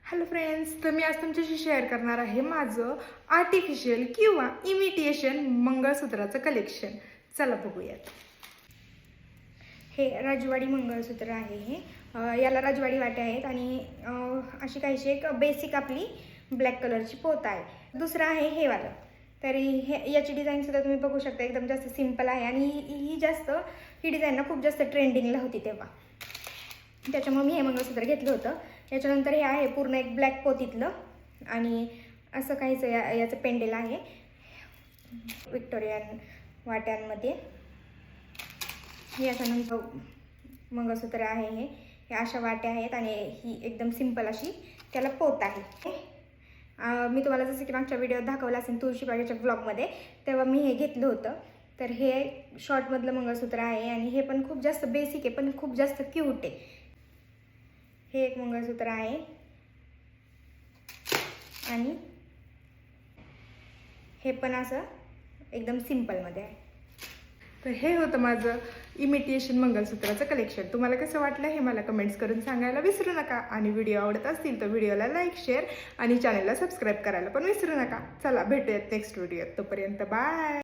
Hello friends, तर मी आज तुमच्याशी शेअर करणार आहे माझं आर्टिफिशियल किंवा इमिटेशन मंगळसूत्राचं कलेक्शन. चला बघूयात. हे राजवाडी मंगळसूत्र आहे. याला राजवाडी वाट्या आहेत आणि अशी काहीशी एक बेसिक आपली ब्लॅक कलरची पोत आहे. दुसरं आहे हे वालं. तर याची डिझाईनसुद्धा तुम्ही बघू शकता, एकदम जास्त सिम्पल आहे आणि ही डिझाईन ना खूप जास्त ट्रेंडिंगला होती तेव्हा, त्याच्यामुळे मी हे मंगळसूत्र घेतलं होतं. याच्यानंतर हे आहे पूर्ण एक ब्लॅक पोतीतलं आणि असं काहीचं याचं पेंडेल आहे विक्टोरियन वाट्यांमध्ये. याच्यानंतर मंगळसूत्र आहे. हे अशा वाट्या आहेत आणि ही एकदम सिंपल अशी त्याला पोत आहे. मी तुम्हाला जसं की मागच्या व्हिडिओत दाखवलं असेल तुळशीबागेच्या ब्लॉगमध्ये, तेव्हा मी हे घेतलं होतं. तर हे शॉर्टमधलं मंगळसूत्र आहे आणि हे पण खूप जास्त बेसिक आहे, पण खूप जास्त क्यूट आहे. हे एक मंगळसूत्र आहे आणि हे पण असं एकदम सिंपलमध्ये आहे. तर हे होतं माझं इमिटेशन मंगळसूत्राचं कलेक्शन. तुम्हाला कसं वाटलं हे मला कमेंट्स करून सांगायला विसरू नका. आणि व्हिडिओ आवडत असतील तर व्हिडिओला लाईक, शेअर आणि चॅनलला सबस्क्राईब करायला पण विसरू नका. चला भेटूयात नेक्स्ट व्हिडिओत. तोपर्यंत बाय.